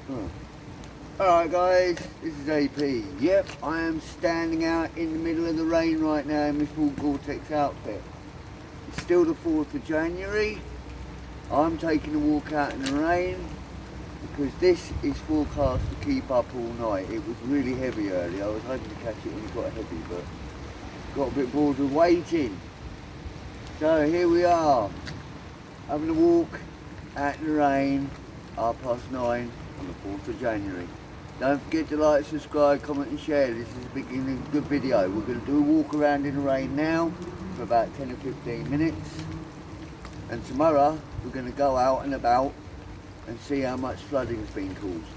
Oh. Alright guys, this is AP. Yep, I am standing out in the middle of the rain right now in my full Gore-Tex outfit. It's still the 4th of January. I'm taking a walk out in the rain because this is forecast to keep up all night. It was really heavy earlier. I was hoping to catch it when it got heavy, but got a bit bored with waiting. So here we are, having a walk out in the rain, 9:30 on the 4th of January. Don't forget to like, subscribe, comment and share. This is a good video. We're going to do a walk around in the rain now for about 10 or 15 minutes. And tomorrow we're going to go out and about and see how much flooding has been caused.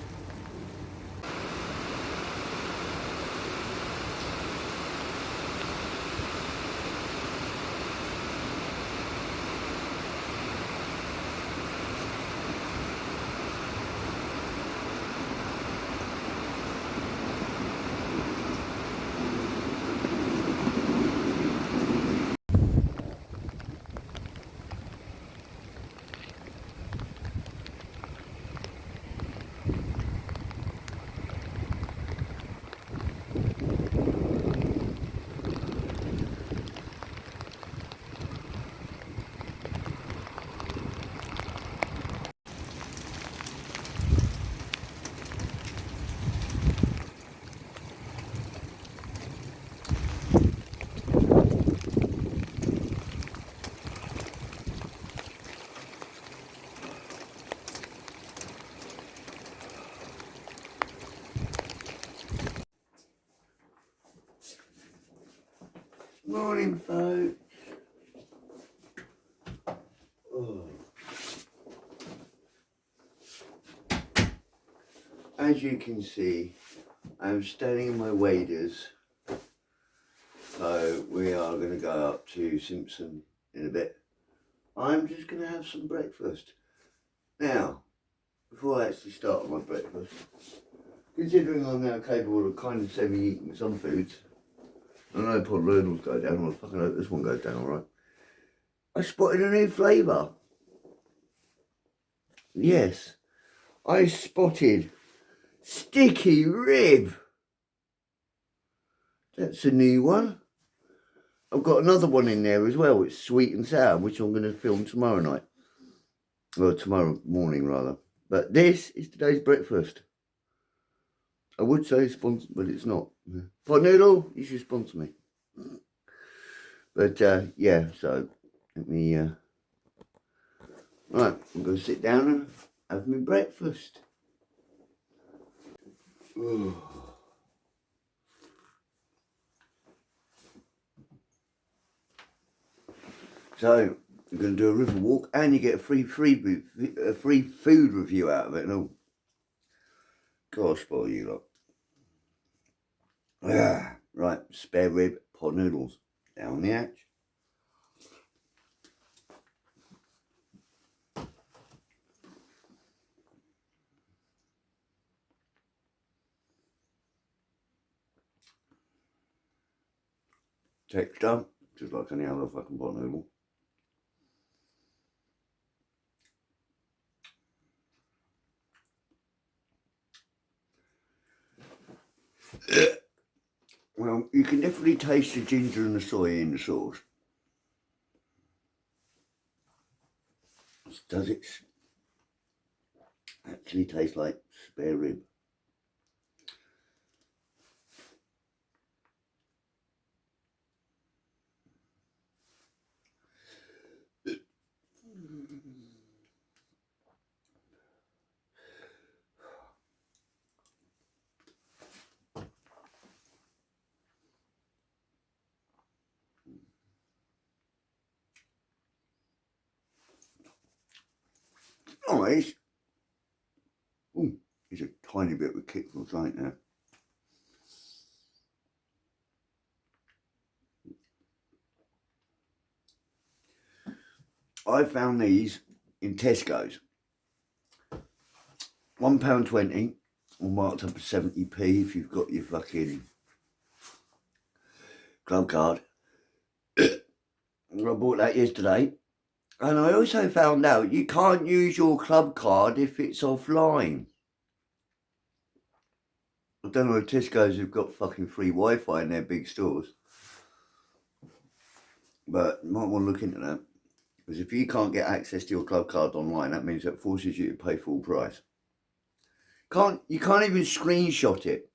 Morning folks. Oh. As you can see, I'm standing in my waders, so we are going to go up to Simpson in a bit. I'm just going to have some breakfast. Now, before I actually start my breakfast, considering I'm now capable of kind of semi-eating some foods, I know pod noodles go down, well, I fucking hope this one goes down alright. I spotted a new flavour. Yes, I spotted sticky rib. That's a new one. I've got another one in there as well. It's sweet and sour, which I'm going to film tomorrow night. Well, tomorrow morning rather. But this is today's breakfast. I would say sponsor, but it's not. Pot noodle, you should sponsor me. But yeah, so let me. Right, I'm going to sit down and have my breakfast. Ooh. So I'm going to do a river walk, and you get a free food review out of it and all. God, spoil you lot. Ah, right, spare rib, pot noodles, down the hatch. Texture, just like any other fucking pot noodle. Well, you can definitely taste the ginger and the soy in the sauce. Does it actually taste like spare rib? Nice. Ooh, there's a tiny bit of a kick from the right now. I found these in Tesco's. £1.20, or marked up at 70p if you've got your fucking club card. I bought that yesterday. And I also found out you can't use your club card if it's offline. I don't know if Tesco's have got fucking free Wi-Fi in their big stores. But you might want to look into that. Because if you can't get access to your club card online, that means that forces you to pay full price. You can't even screenshot it.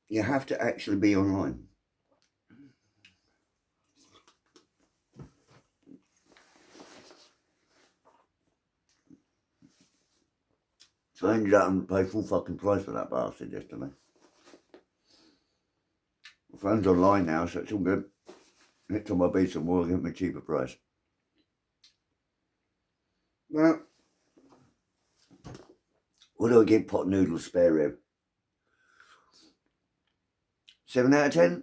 You have to actually be online. So I ended up having to pay full fucking price for that bastard yesterday. My phone's online now, so it's all good. Next time I be somewhere, I'll get me a cheaper price. Well, what do I give pot noodles spare rib? 7 out of 10?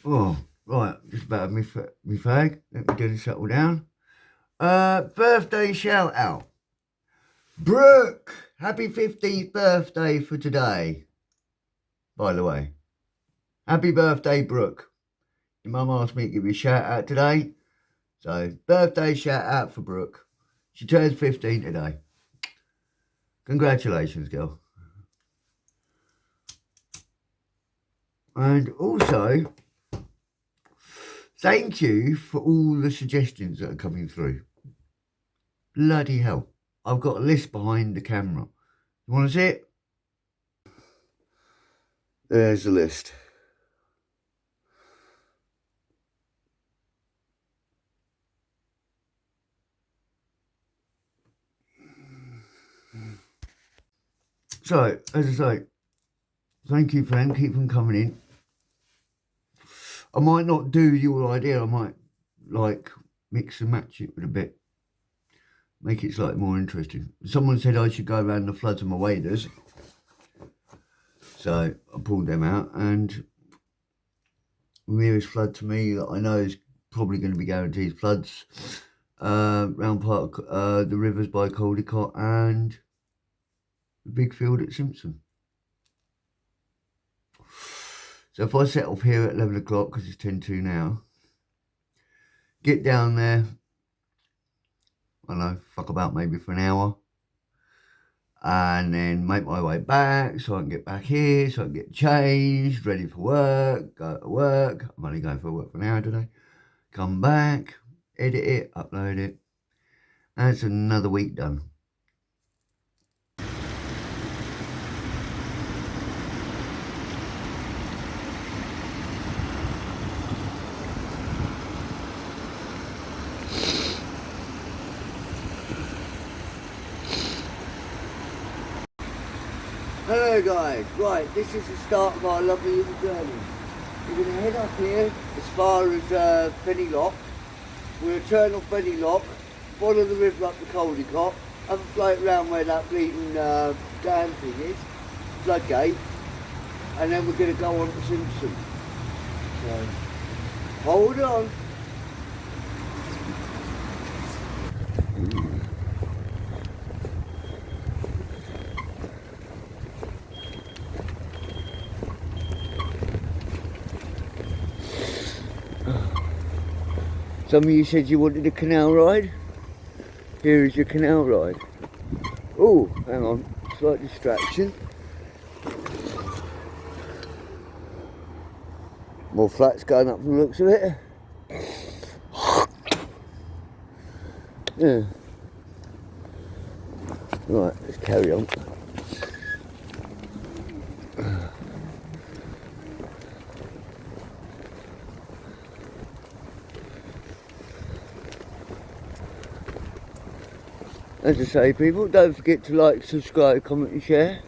Oh, right, just about me fag. Let me get it settled down. Birthday shout out. Brooke, happy 15th birthday for today. By the way, happy birthday, Brooke. Your mum asked me to give you a shout out today. So, birthday shout out for Brooke. She turns 15 today. Congratulations, girl. And also, thank you for all the suggestions that are coming through. Bloody hell. I've got a list behind the camera. You want to see it? There's the list. So, as I say, thank you for them. Keep them coming in. I might not do your idea. I might, mix and match it with a bit. Make it slightly more interesting. Someone said I should go around the floods of my waders. So, I pulled them out. And the nearest flood to me that I know is probably going to be guaranteed floods round part of the rivers by Caldecott and the big field at Simpson. So if I set off here at 11 o'clock, because it's 10 to now, get down there, I don't know, fuck about maybe for an hour, and then make my way back so I can get back here, so I can get changed, ready for work, go to work. I'm only going for work for an hour today. Come back, edit it, upload it. That's another week done. Hello guys, right, this is the start of our lovely little journey. We're going to head up here as far as Penny Lock. We'll turn off Penny Lock, follow the river up the Caldecott, have a float round where that bleeding dam thing is, floodgate, and then we're going to go on to Simpson. So, hold on. Some of you said you wanted a canal ride. Here is your canal ride. Oh, hang on, slight distraction. More flats going up from the looks of it. Yeah. Right, let's carry on. As I say, people, don't forget to like, subscribe, comment and share.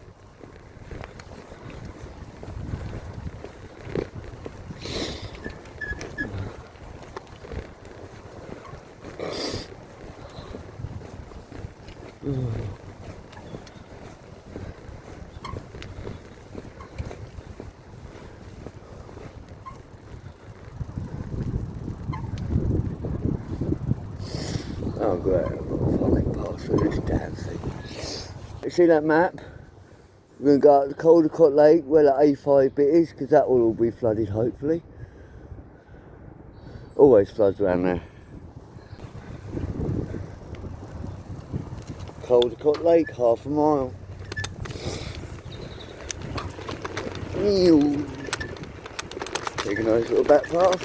Oh great, I've got to fucking pass through this damn thing. You see that map? We're going to go out to Caldecott Lake where the A5 bit is, because that will all be flooded hopefully. Always floods around there. Caldecott Lake, half a mile. Take a nice little back path.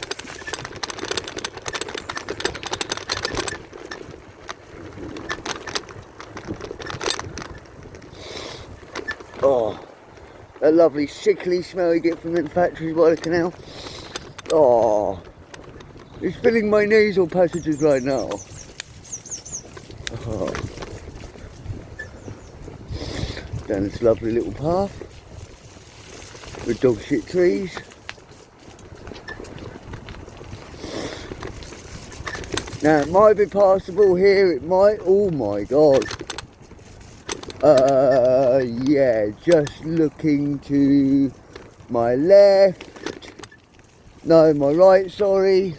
Oh, that lovely sickly smell you get from them factories by the canal. Oh, it's filling my nasal passages right now. Oh. Down this lovely little path with dog shit trees. Now it might be passable here, it might, oh my god. Yeah, just looking to my left, no, my right, sorry.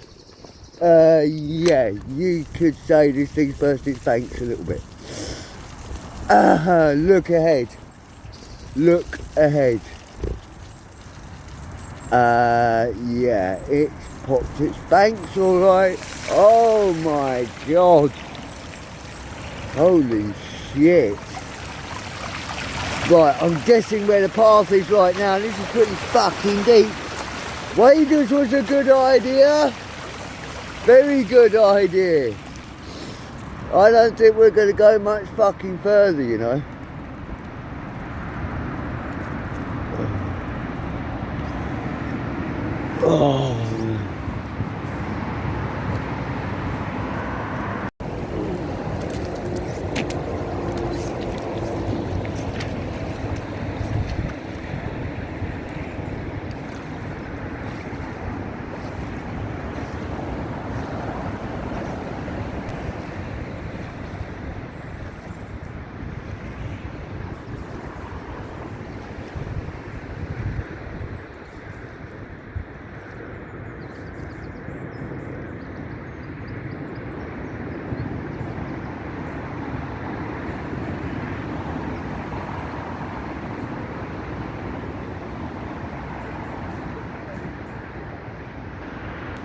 Yeah, you could say this thing's burst its banks a little bit. Look ahead. Look ahead. Yeah, it's popped its banks alright. Oh my god. Holy shit. Right, I'm guessing where the path is right now. This is pretty fucking deep. Waders was a good idea. Very good idea. I don't think we're going to go much fucking further, you know. Oh.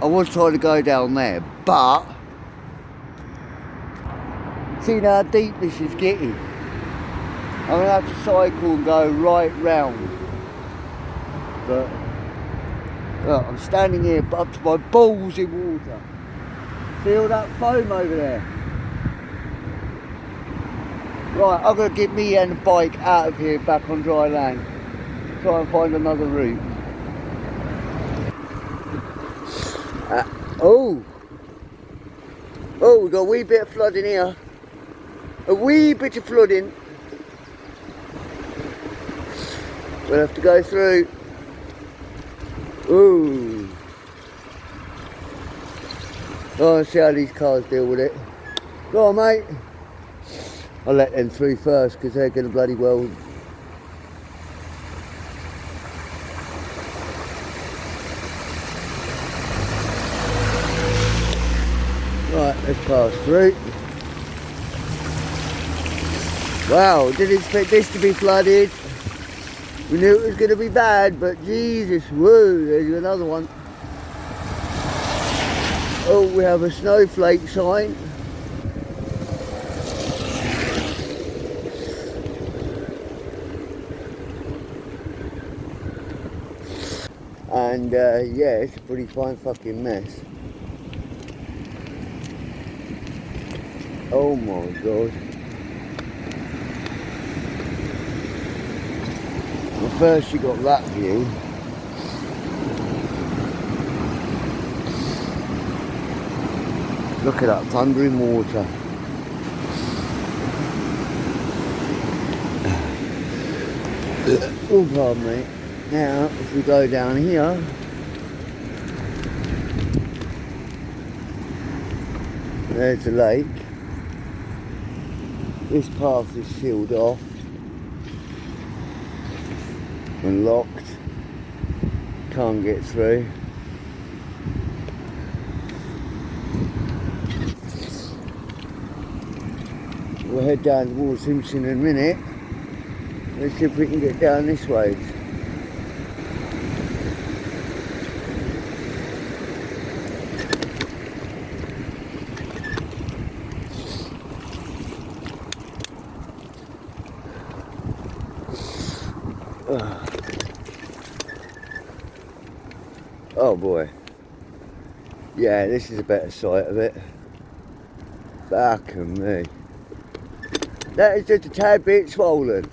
I was trying to go down there, but see how deep this is getting. I'm going to have to cycle and go right round. But look, I'm standing here up to my balls in water. See all that foam over there? Right, I'm going to get me and the bike out of here back on dry land. Try and find another route. Oh, we've got a wee bit of flooding here. A wee bit of flooding. We'll have to go through. Ooh. Oh, let's see how these cars deal with it. Go on, mate. I'll let them through first because they're going to bloody well. Right, let's pass through. Wow, didn't expect this to be flooded. We knew it was going to be bad, but Jesus, whoa, there's another one. Oh, we have a snowflake sign. And yeah, it's a pretty fine fucking mess. Oh my god. Well, first you got that view. Look at that thundering water. Oh, pardon me. Now, if we go down here, there's the lake. This path is sealed off and locked. Can't get through. We'll head down towards Simpson in a minute. Let's see if we can get down this way. Oh boy. Yeah, this is a better sight of it. Fucking me. That is just a tad bit swollen.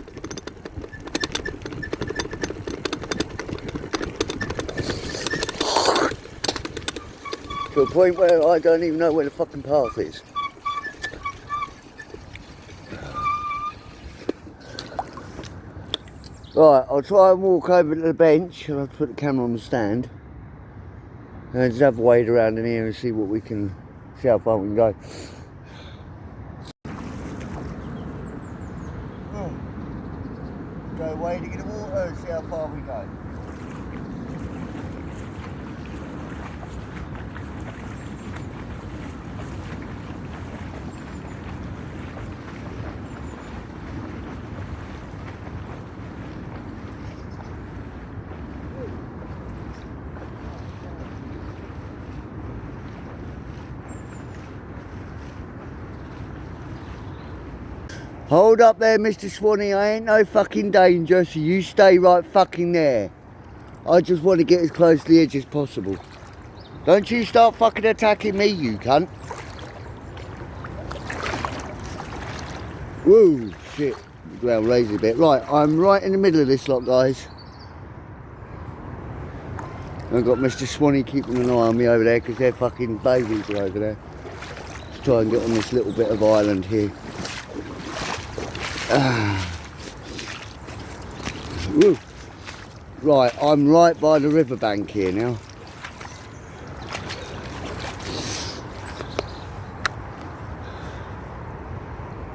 To a point where I don't even know where the fucking path is. Right, I'll try and walk over to the bench and I'll put the camera on the stand. And just have a wade around in here and see what we can, see how far we can go. Go away to get the water and see how far we go. Hold up there, Mr. Swanee, I ain't no fucking danger, so you stay right fucking there. I just want to get as close to the edge as possible. Don't you start fucking attacking me, you cunt. Whoa, shit. The ground raised a bit. Right, I'm right in the middle of this lot, guys. I've got Mr. Swanee keeping an eye on me over there because their fucking babies are over there. Let's try and get on this little bit of island here. Woo. Right, I'm right by the riverbank here now.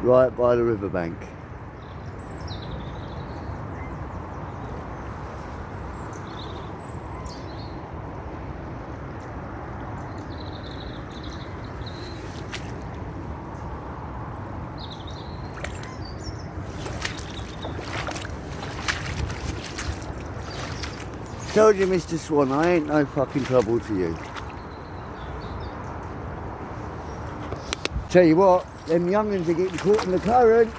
Right by the riverbank. Told you, Mr. Swan, I ain't no fucking trouble to you. Tell you what, them young'uns are getting caught in the current.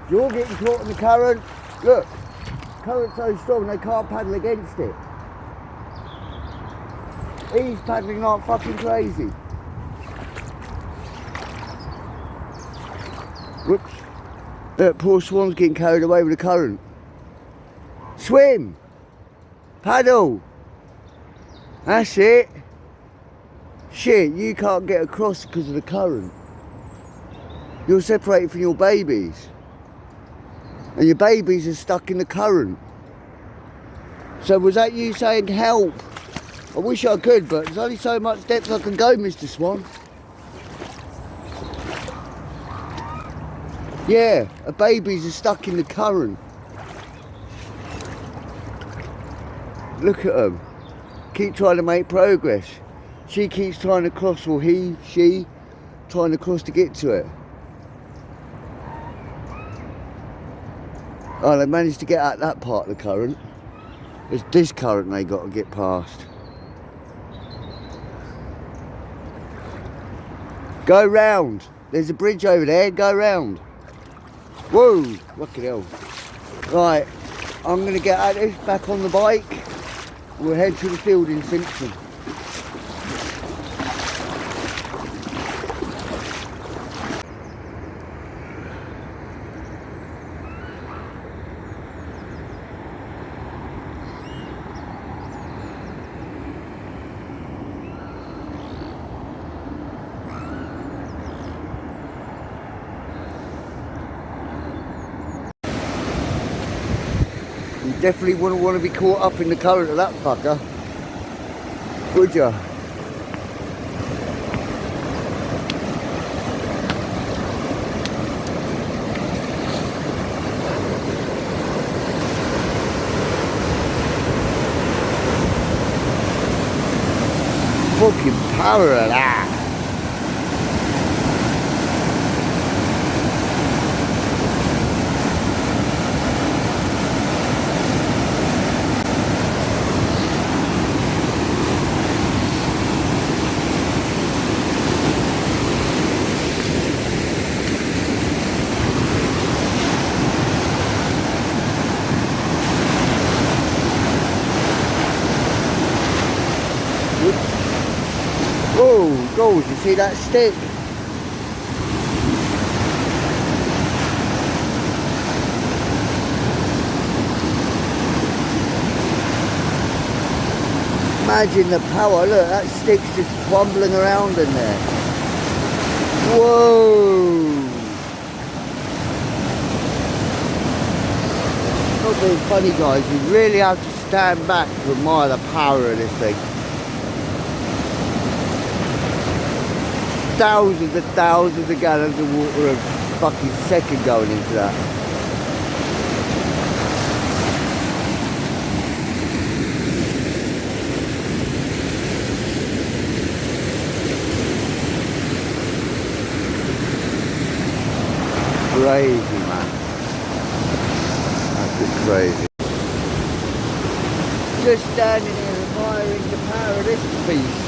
You're getting caught in the current. Look, current's so strong they can't paddle against it. He's paddling like fucking crazy. Whoops. Look, poor Swan's getting carried away with the current. Swim! Paddle! That's it. Shit, you can't get across because of the current. You're separated from your babies. And your babies are stuck in the current. So was that you saying help? I wish I could, but there's only so much depth I can go, Mr. Swan. Yeah, her babies are stuck in the current. Look at them. Keep trying to make progress. She keeps trying to cross, or she trying to cross to get to it. Oh, they managed to get out that part of the current. It's this current they got to get past. Go round. There's a bridge over there. Go round. Whoa, fucking hell. Right, I'm going to get out of this, back on the bike. We'll head to the field in Simpson. You definitely wouldn't want to be caught up in the current of that fucker, would ya? Fucking power of that. Oh, goals, you see that stick? Imagine the power, look, that stick's just crumbling around in there. Whoa! Not being funny guys, you really have to stand back to admire the power of this thing. Thousands of gallons of water a fucking second going into that. Crazy, man. That's just crazy. Just standing here admiring the power of this beast.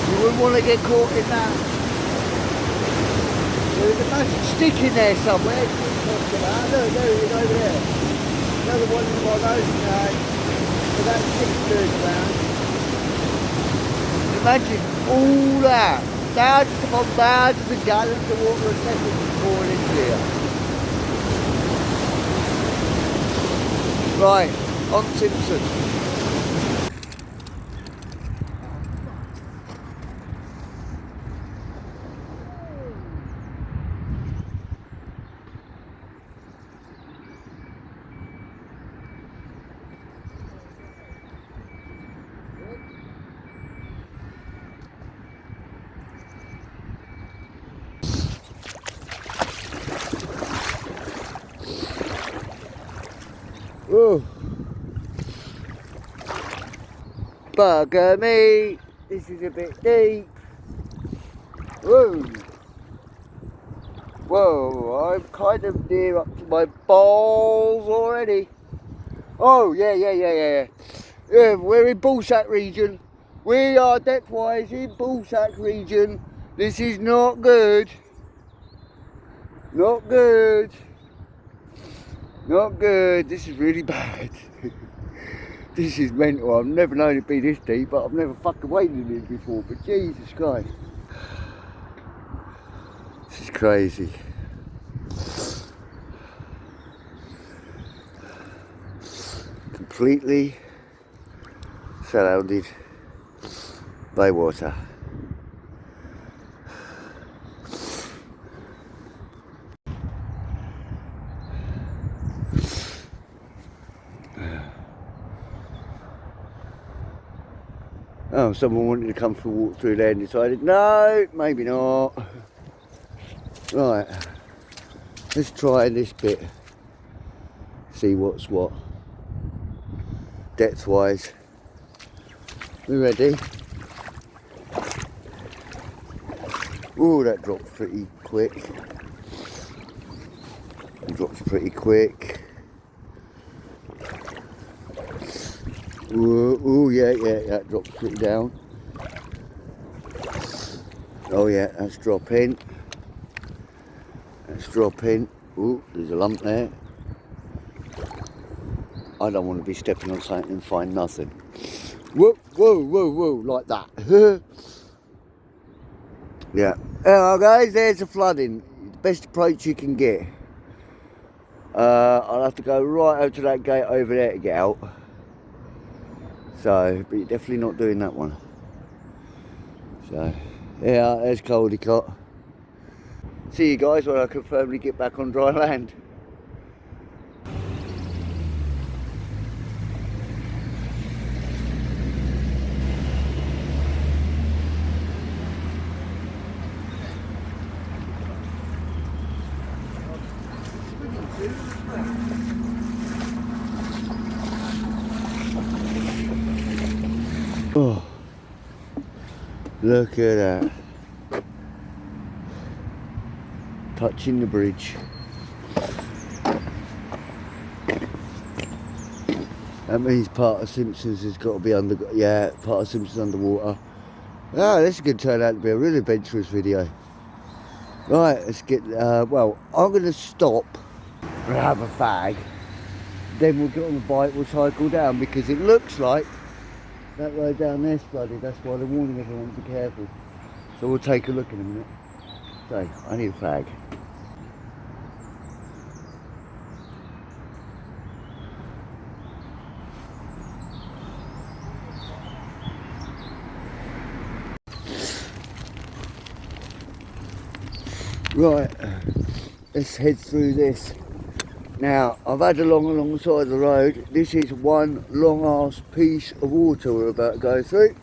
You wouldn't want to get caught in that. There's a massive stick in there somewhere. Look, there it is over there. Another one in my nose now. So that stick's doing around. Imagine all that. Thousands upon thousands of gallons of water a second pouring into here. Right, on Simpson. Oh, bugger me, this is a bit deep. Whoa, whoa, I'm kind of near up to my balls already. Oh, yeah, we're in Ballsack region. We are depth-wise in Ballsack region. This is not good. Not good. Not good. This is really bad. This is mental. I've never known it be this deep, but I've never fucking waded in it before. But Jesus Christ. This is crazy. Completely surrounded by water. Oh, someone wanted to come for a walk through there and decided, no, maybe not. Right, let's try this bit. See what's what. Depth-wise. We ready? Oh, that drops pretty quick. It drops pretty quick. Oh yeah, that drops pretty down. Oh yeah, that's dropping. That's dropping. Oh, there's a lump there. I don't want to be stepping on something and find nothing. Whoa, like that. Yeah. Alright guys, there's the flooding. The best approach you can get. I'll have to go right over to that gate over there to get out. So, but you're definitely not doing that one. So, yeah, there's Caldecott. See you guys when I can firmly get back on dry land. Oh, look at that. Touching the bridge. That means part of Simpsons has got to be under, yeah, part of Simpsons underwater. Ah, this is going to turn out to be a really adventurous video. Right, let's get, well, I'm going to stop and have a fag. Then we'll get on the bike, we'll cycle down because it looks like that road down there's flooded, that's why they're warning everyone to be careful. So we'll take a look in a minute. So, I need a fag. Right, let's head through this. Now, I've had along the side of the road. This is one long ass piece of water we're about to go through.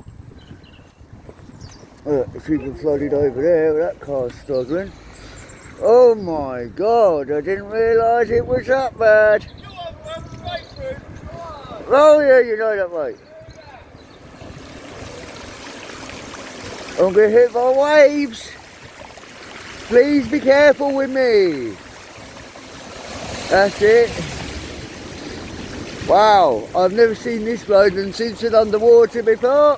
Look, the people flooded over there, that car's struggling. Oh my god, I didn't realise it was that bad. Oh yeah, you know that, mate. I'm going to hit by waves. Please be careful with me. That's it. Wow, I've never seen this road and since it's underwater before.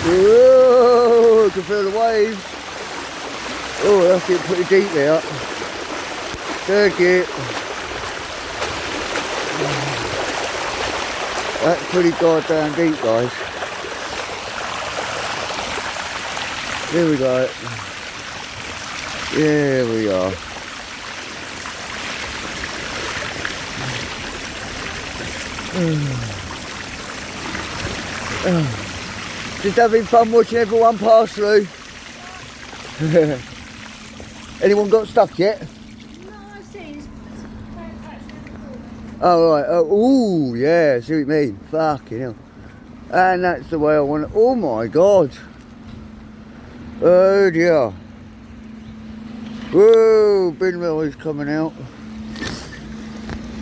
Whoa, I can feel the waves. Oh, that's getting pretty deep there. Thank you. That's pretty goddamn deep, guys. Here we go. Here we are. Just having fun watching everyone pass through. Anyone got stuck yet? No, I've seen. Oh right, oh ooh, yeah, see what you mean, fucking hell. And that's the way I want it, oh my god. Oh dear. Whoa, bin is coming out.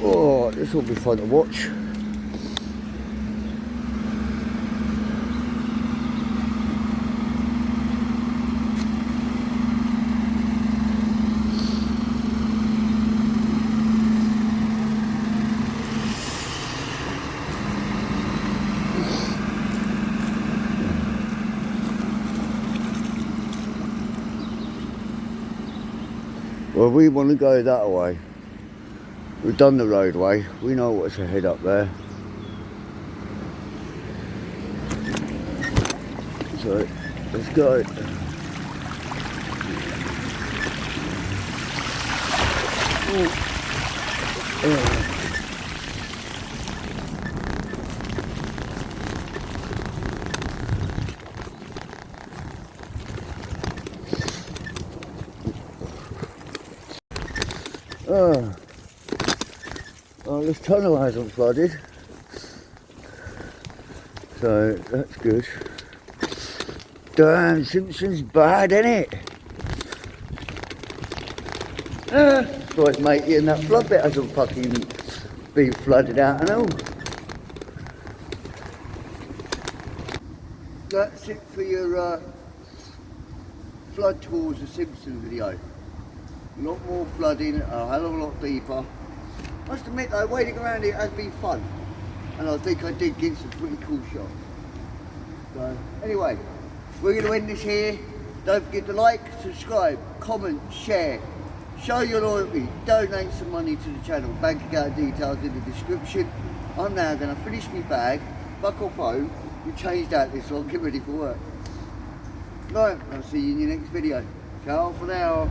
Oh, this will be fun to watch. Well, we want to go that way. We've done the roadway. We know what's ahead up there. So, let's go. Oh, this tunnel hasn't flooded, so that's good. Damn, Simpson's bad, innit? Right, matey, and that flood bit hasn't fucking been flooded out and all. That's it for your flood tours of Simpson video. A lot more flooding, a hell of a lot deeper. I must admit though, wading around it has been fun. And I think I did get some pretty cool shots. So, anyway, we're going to end this here. Don't forget to like, subscribe, comment, share. Show your loyalty, donate some money to the channel. Bank account details in the description. I'm now going to finish my bag, fuck off home, and change out this one, get ready for work. Right, I'll see you in your next video. Ciao for now.